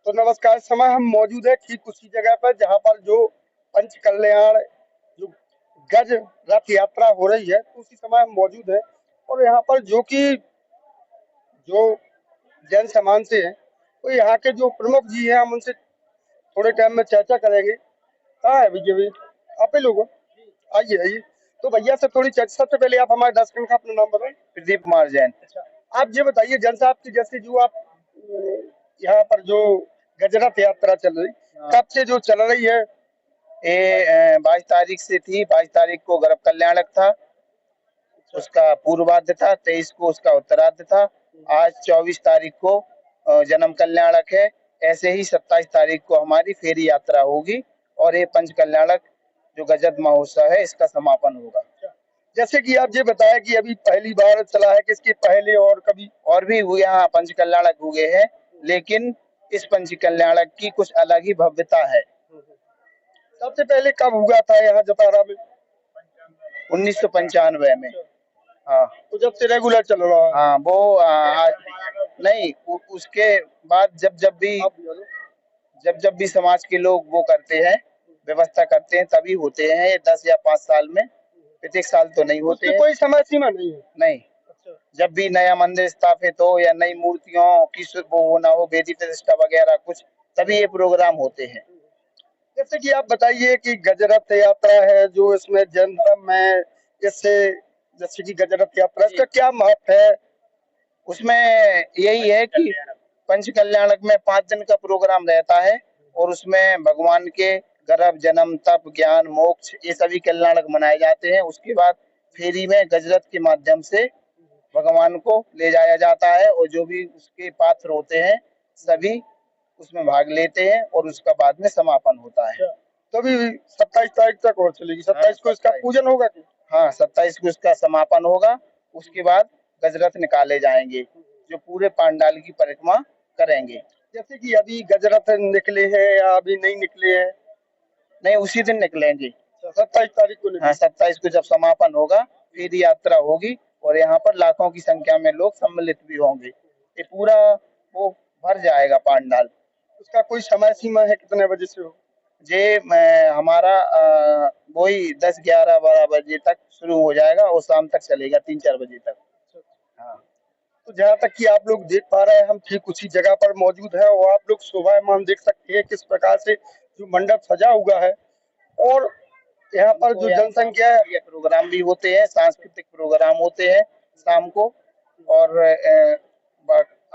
तो नमस्कार, इस समय हम मौजूद है ठीक उसी जगह पर जहाँ पर जो पंच कल्याण जो गज रथ यात्रा हो रही है, तो उसी समय हम मौजूद है। और यहाँ पर जो जैन समाज से है, तो यहाँ के जो प्रमुख जी हैं, हम उनसे थोड़े टाइम में चर्चा करेंगे। कहाँ है विजय भाई? आप ही लोग हो? आइए आइए। तो भैया से थोड़ी चर्चा। सबसे पहले आप हमारे दर्शकों का अपना नाम बताएं। प्रदीप कुमार जैन। अच्छा, आप ये बताइए जैन साहब की जैसे जो आप यहाँ पर जो गजरथ यात्रा चल रही, कब से जो चल रही है? ये 22 तारीख से थी। 22 तारीख को गर्भ कल्याणक था, उसका पूर्वार्ध था। 23 को उसका उत्तरार्ध था। आज 24 तारीख को जन्म कल्याणक है। ऐसे ही 27 तारीख को हमारी फेरी यात्रा होगी और ये पंच कल्याणक जो गजत महोत्सव है इसका समापन होगा। जैसे कि आप ये बताया कि अभी पहली बार चला है, कि इसके पहले और कभी और भी यहाँ पंच कल्याणक हुए हैं, लेकिन इस पंच कल्याणक की कुछ अलग ही भव्यता है। सबसे पहले कब हुआ था यहाँ जतारा में? 1995 में। हाँ, तो जब से रेगुलर चल रहा है? हाँ वो नहीं, उसके बाद जब भी समाज के लोग वो करते हैं, व्यवस्था करते हैं, तभी होते हैं। ये 10 या 5 साल में, प्रत्येक साल तो नहीं होते हैं। कोई समय सीमा नहीं है? नहीं, जब भी नया मंदिर स्थापित हो या नई मूर्तियों की वो होना हो, वेदी प्रतिष्ठा वगैरह कुछ, तभी ये प्रोग्राम होते हैं। जैसे कि आप बताइए कि गजरथ यात्रा है जो इसमें जैन धर्म में, इससे जैसे कि गजरथ यात्रा, इसका क्या महत्व है? उसमें यही है कि पंच कल्याणक में 5 दिन का प्रोग्राम रहता है और उसमें भगवान के गर्भ, जन्म, तप, ज्ञान, मोक्ष, ये सभी कल्याणक मनाए जाते हैं। उसके बाद फेरी में गजरथ के माध्यम से भगवान को ले जाया जाता है और जो भी उसके पात्र होते हैं सभी उसमें भाग लेते हैं और उसका बाद में समापन होता है। तो अभी 27 तारीख तक और चलेगी। 27 को इसका पूजन होगा कि? हाँ, 27 को इसका समापन होगा। उसके बाद गजरथ निकाले जाएंगे जो पूरे पांडाल की परिक्रमा करेंगे। जैसे कि अभी गजरथ निकले हैं या अभी नहीं निकले हैं? नहीं, उसी दिन निकलेंगे। 27 तारीख को हाँ, 27 को जब समापन होगा फिर यात्रा होगी और यहाँ पर लाखों की संख्या में लोग सम्मिलित भी होंगे। ये पूरा वो भर जाएगा पांडाल। उसका कोई समय सीमा है, कितने बजे से हो? हमारा वही 10, 11, 12 बजे तक शुरू हो जाएगा और शाम तक चलेगा 3, 4 बजे तक। हाँ, तो जहाँ तक कि आप लोग देख पा रहे हैं, हम ठीक उसी जगह पर मौजूद है और आप लोग शोभायमान देख सकते हैं किस प्रकार से जो मंडप सजा हुआ है। और यहाँ पर जो जनसंख्या है, ये प्रोग्राम भी होते हैं, सांस्कृतिक प्रोग्राम होते हैं शाम को और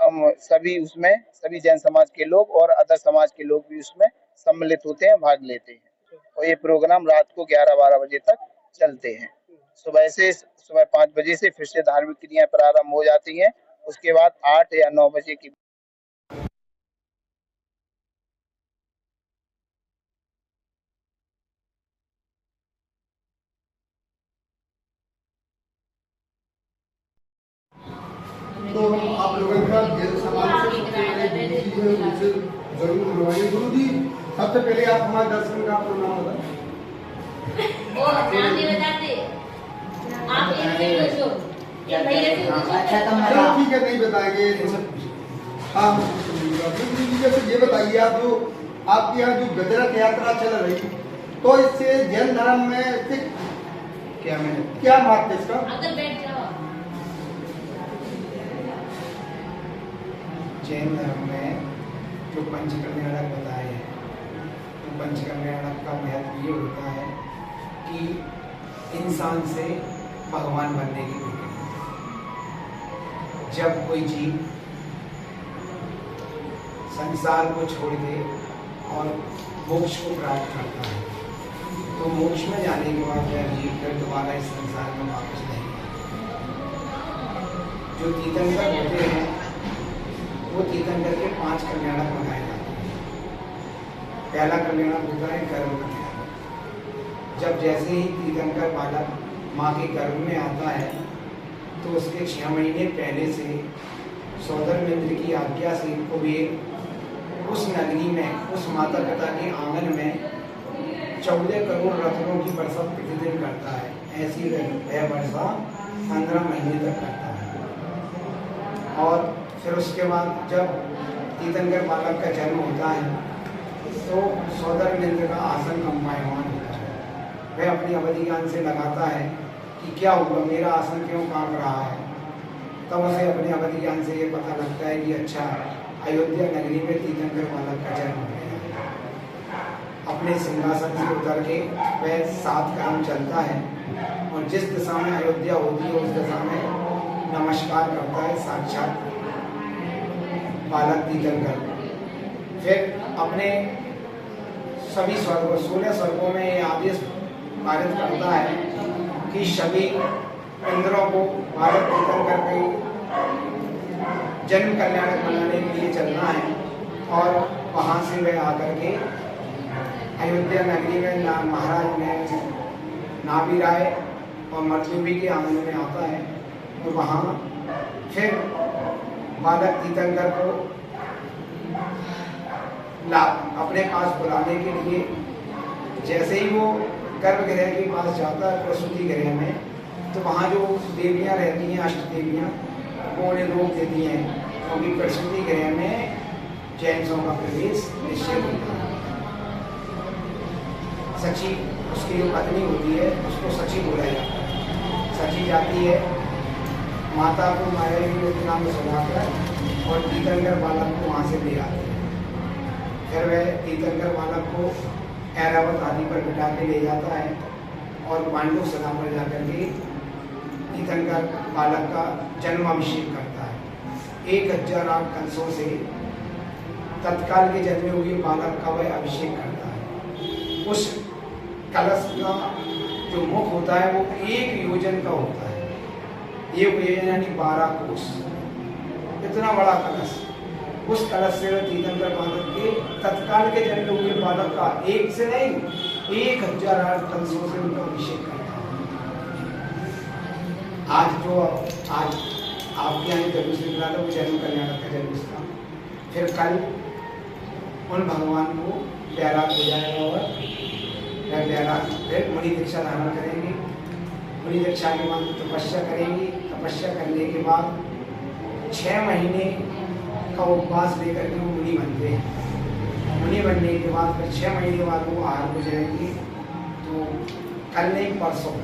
हम सभी जैन समाज के लोग और अदर समाज के लोग भी उसमें सम्मिलित होते हैं, भाग लेते हैं और ये प्रोग्राम रात को 11-12 बजे तक चलते हैं। सुबह 5 बजे से फिर से धार्मिक क्रियाएं प्रारंभ हो जाती हैं। उसके बाद 8 या 9 बजे की तो आप लोगों का जैन समाज से सबसे पहले गुरु जी है, उनसे जरूर मिलवाइए। गुरु जी, सबसे पहले आप हमारे दर्शन का अपना नाम बताएं। चलो ठीक है, नहीं बताएंगे। हाँ, गुरु जी जैसे ये बताइए, आप जो आपके यहाँ जो गजरथ यात्रा चल रही, तो इससे जैन धर्म में क्या महत्व है इसका? जैन धर्म में जो पंच कल्याणक बताए हैं, तो पंच कल्याणक का महत्व ये होता है कि इंसान से भगवान बनने की प्रक्रिया। जब कोई जीव संसार को छोड़ दे और मोक्ष को प्राप्त करता है, तो मोक्ष में जाने के बाद वह जीव फिर दोबारा इस संसार में वापस नहीं आता। जो तीर्थंकर होते हैं वो तीर्थंकर के 5 कल्याणक बनाए जाते हैं। पहला कल्याणक होता है गर्भ कल्याणक। जब जैसे ही तीर्थंकर बालक माँ के गर्भ में आता है तो उसके 6 महीने पहले से सौदरमिंद्र की आज्ञा से कुबेर उस नगरी में, उस माता पिता के आंगन में 14 करोड़ रत्नों की वर्षा प्रतिदिन करता है। ऐसी वह वर्षा 15 महीने तक करता है। और फिर उसके बाद जब तीर्थंकर बालक का जन्म होता है तो सौदर इंद्र का आसन कंपायमान होता है। वह अपनी अवधि ज्ञान से लगाता है कि क्या हुआ, मेरा आसन क्यों कांप रहा है। तब उसे अपने अवधि ज्ञान से ये पता लगता है कि अच्छा, अयोध्या नगरी में तीर्थंकर बालक का जन्म हो गया। अपने सिंहासन से उतर के वह 7 कदम चलता है और जिस दिशा में अयोध्या होती है उस दिशा में नमस्कार करता है साक्षात बालक तीर्थंकर। फिर अपने सभी स्वर्गों 16 स्वर्गों में ये आदेश पारित करता है कि सभी इंद्रों को बालक तीर्थंकर के जन्म कल्याणक बनाने के लिए चलना है और वहाँ से वह आकर के अयोध्या नगरी में महाराज ने नाभि राय और मरतुबी के आंगन में आता है और वहाँ फिर बालक तीर्थंकर को अपने पास बुलाने के लिए जैसे ही वो गर्भगृह के पास जाता है प्रसूति गृह में, तो वहाँ जो देवियाँ रहती हैं, अष्ट देवियाँ, वो उन्हें रोक देती हैं क्योंकि प्रसूति गृह में जैनों का प्रवेश निश्चित होता है। सची उसकी जो पत्नी होती है उसको सची बोला जाता है। सची जाती है माता को माया के नाम में सुनाकर और तीर्थंकर बालक को वहाँ से ले आती है। फिर वह तीर्थंकर बालक को ऐरावत आदि पर बिठा के ले जाता है और पांडु सदा पर जाकर के तीर्थंकर बालक का जन्म अभिषेक करता है। 1008 कलशों से तत्काल के जन्मे हुए बालक का वह अभिषेक करता है। उस कलश का जो मुख होता है वो 1 योजन का होता है। 1 योजन यानी 12 कोस, इतना बड़ा कलश। उस कलश से तीर्थंकर बालक के तत्काल के जन्मे हुए बालक का 1 से नहीं 1008 कलशों से उनका अभिषेक करता है। आज आपके यहाँ जन्म निकला था वो जन्म कल्याणक का जन्म था। फिर कल उन भगवान को बैराग हो जाएगा और बैराग फिर मुनि दीक्षा धारण करेंगे। मुनि दीक्षा के बाद तपस्या करेंगी। तपस्या करने के बाद 6 महीने का उपवास लेकर के वो मुनि बनते हैं। मुनि बनने के बाद फिर 6 महीने बाद वो आहार हो जाएंगे। तो कल नहीं परसों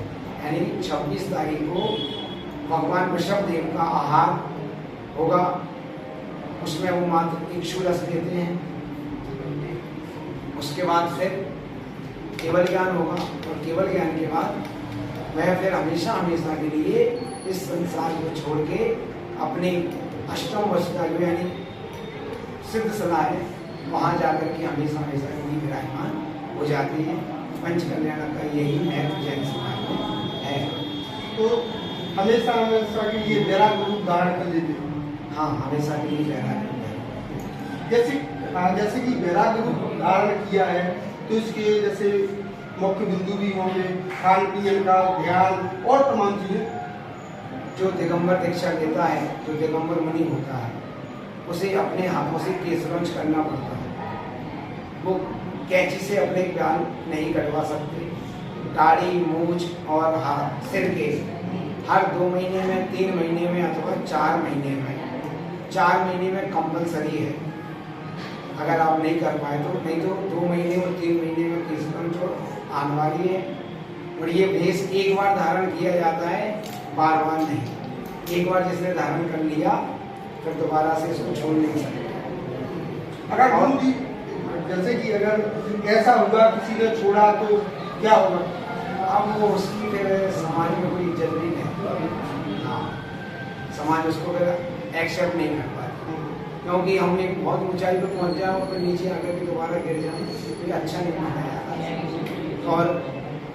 यानी 26 तारीख को भगवान ऋषभ देव का आहार होगा। उसमें वो मात्र इक्षु रस लेते हैं। उसके बाद फिर केवल ज्ञान होगा और केवल ज्ञान के बाद वह फिर हमेशा हमेशा के लिए इस संसार को छोड़ के अपनी अष्टम अवस्था जो यानी सिद्ध सलाह है वहाँ जाकर के हमेशा हमेशा के लिए विराजमान हो जाते हैं। पंच कल्याण का यही महत्व जैन समाज में है। तो हमेशा हमेशा के लिए वैराग रूप धारण कर लेते हैं। हाँ, हमेशा के लिए वैराग। जैसे कि वैराग रूप धारण किया है तो इसके जैसे मुख्य बिंदु भी होंगे, खान पीन का ध्यान और तमाम चीजें। जो दिगंबर दीक्षा लेता है, जो दिगंबर मुनि होता है, उसे अपने हाथों से केशवंश करना पड़ता है। वो कैंची से अपने बाल नहीं कटवा सकते। दाढ़ी, मूछ और हाथ, सिर के हर 2 महीने में, 3 महीने में अथवा 4 महीने में, 4 महीने में कंपलसरी है। अगर आप नहीं कर पाए तो, नहीं तो 2 महीने और 3 महीने में केशवंश आने वाली है। और ये भेष एक बार धारण किया जाता है, बार बार नहीं। एक बार जिसने धारण कर लिया फिर दोबारा से इसको छोड़ नहीं सकते। अगर हम भी जैसे कि अगर ऐसा होगा किसी ने छोड़ा तो क्या होगा? अब वो उसकी फिर समाज में कोई इज्जत नहीं है। हाँ, समाज उसको फिर एक्सेप्ट नहीं कर पाता क्योंकि हम एक बहुत ऊंचाई पर पहुंच जाए और फिर नीचे आकर के दोबारा गिर जाए तो ये अच्छा नहीं माना जाता। और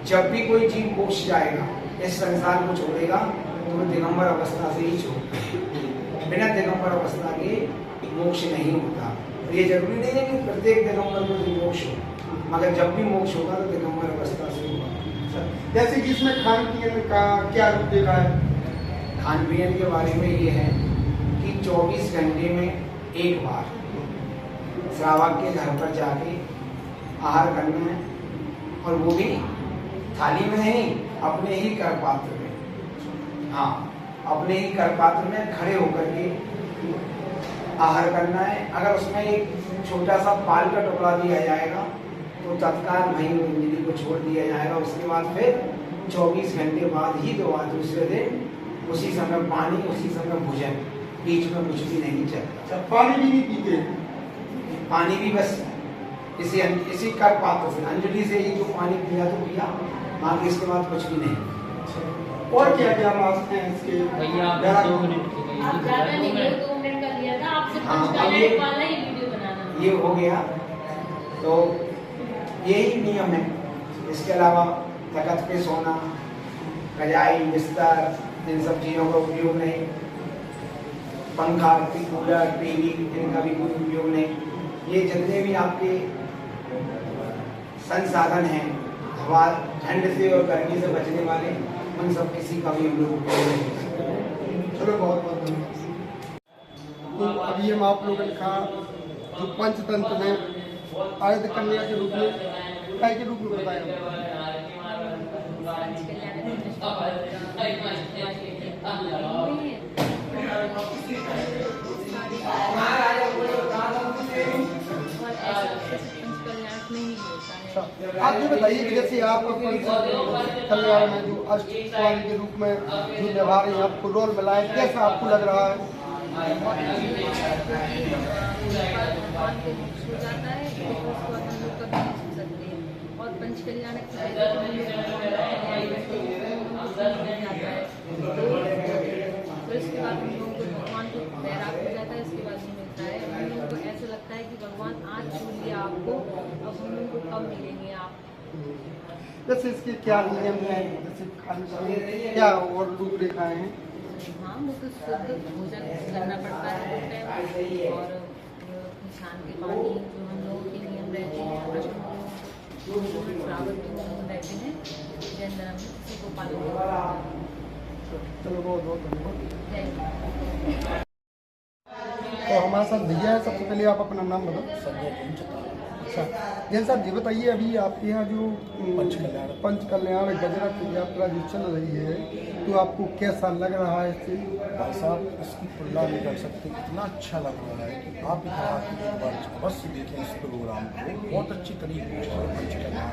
जब भी कोई जीव मोक्ष जाएगा, इस संसार को छोड़ेगा तो वो दिगंबर अवस्था से ही छोड़ता है। बिना दिगंबर अवस्था के मोक्ष नहीं होता। और ये जरूरी नहीं है कि प्रत्येक दिगंबर को मोक्ष हो, मगर जब भी मोक्ष होगा तो दिगंबर अवस्था से होगा। जैसे कि इसमें खान पीन का क्या रूप देखा है? खान पीन के बारे में ये है कि 24 घंटे में एक बार श्रावक के घर पर जाके आहार करना है और वो भी थाली में नहीं, अपने ही कर पात्र में। हाँ, अपने ही कर पात्र में खड़े होकर के आहार करना है। अगर उसमें एक छोटा सा पाल का टुकड़ा दिया जाएगा तो तत्काल वहीं बिजली को छोड़ दिया जाएगा। उसके बाद फिर 24 घंटे बाद ही दोबारा दूसरे दिन उसी समय पानी, उसी समय भोजन, बीच में कुछ भी नहीं चलता। पानी भी नहीं पीते? पानी भी बस इसी कर पात्र से, अंजलि से ही जो पानी पिया तो पिया, बाकी इसके बाद कुछ भी नहीं। और क्या क्या मास्क हैं इसके? भैया आप 2 मिनट की गई। आप ज़्यादा नहीं, 2 मिनट का दिया था आपसे, हाँ, 5 अब मिनट वाला ही वीडियो बनाना। ये हो गया तो यही नियम है। इसके अलावा तख्त पे सोना, रजाई, बिस्तर, इन सब चीज़ों का उपयोग नहीं। पंखा, कूलर, टीवी, इनका भी कोई उपयोग नहीं। ये जितने भी आपके संसाधन हैं हवा, ठंड से और गर्मी से बचने वाले, उन सब किसी का भी हम लोग उपयोग नहीं कर सकते। चलो बहुत बहुत धन्यवाद। तो अभी हम आप लोगों ने कहा जो पंचतंत्र में आयुध कन्या के रूप में, काय के रूप में बताया। आप ये बताइए कि जैसे आप कल्याण में जो अष्टकुमारी के रूप में जो निभा रही हैं, आपको रोल मिला है, कैसा आपको लग रहा है? और पंच कल्याण फिर इसके बाद हम लोगों को भगवान को बैराग हो जाता है। इसके बाद ये मिलता है, हम लोगों को ऐसा लगता है कि भगवान आज छू लिया आपको, अब हम लोग को कब मिलेंगे आप। जैसे इसके क्या नियम हैं, जैसे खाने क्या और रूपरेखाएं हैं? हाँ, मुझे शुद्ध भोजन करना पड़ता है और छान के पानी जो हम लोगों के नियम रहते हैं, श्रावण के नियम रहते हैं, जैन धर्म में किसी को पालन करना है। चलो बहुत बहुत धन्यवाद। जय। तो हमारे साथ भैया है, सबसे पहले आप अपना नाम बताओ। अच्छा जैन साहब जी बताइए, अभी आपके यहाँ जो पंच कल्याण गजरथ यात्रा जो चल रही है, तो आपको कैसा लग रहा है इससे? भाई साहब इसकी तुलना नहीं कर सकते, इतना अच्छा लग रहा है कि आप इतना एक बार अवश्य देखें इस प्रोग्राम को। बहुत अच्छी तरीके से पंच कल्याण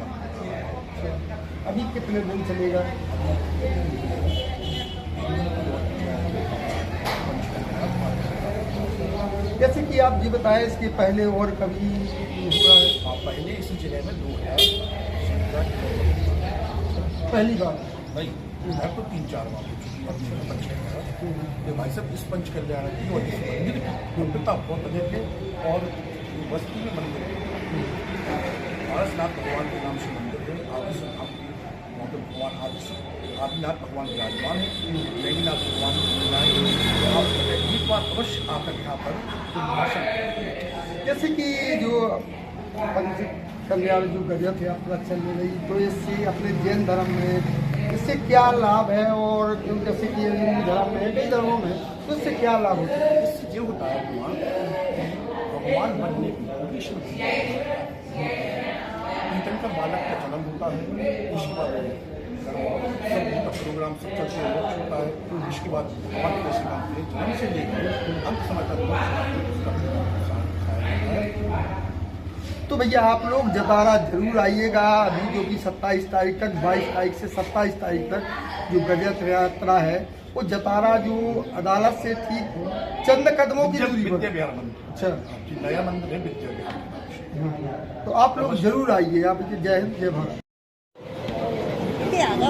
अभी कितने दिन चलेगा? जैसे कि आप जी बताएं, इसके पहले और कभी हुआ है? पहले इसी जगह में 2000 पहली बार नहीं, इधर तो 3-4 बार हो चुकी है पंच कल्याण। ये भाई साहब इस पंच कल्याण की वजह से मंदिर की प्रता बहुत अधिक है और बस्ती में मंदिर है, पारसनाथ भगवान के नाम से मंदिर है। वहाँ पे भगवान आदिनाथ भगवान विराजमान है, लेकिनाथ भगवान एक बार अवश्य आकर यहाँ पर दर्शन करें। जैसे कि जो पंच कल्याण जो गजरथ यात्रा चल रही, तो इससे अपने जैन धर्म में इससे क्या लाभ है? और जैसे कि हिंदू धर्म में, कई धर्मों में, तो इससे क्या लाभ होता है? इससे ये होता है भगवान बनने की कंडीशन कीर्तन का बालक का जन्म होता है, उसके बाद सब प्रोग्राम सब चलते हैं, मोक्ष होता है। इसके बाद भगवान के श्रीराम के जन्म से लेकर अंत समय तक तो भैया आप लोग जतारा जरूर आइएगा। अभी जो कि 27 तारीख तक, 22 तारीख से 27 तारीख तक जो गजरथ यात्रा है, वो जतारा जो अदालत से ठीक चंद कदमों की दूरी पर। विद्या विहार मंदिर, अच्छा नया मंदिर है विद्या विहार। तो आप लोग जरूर आइए। आप जय हिंद, जय भारत। आगा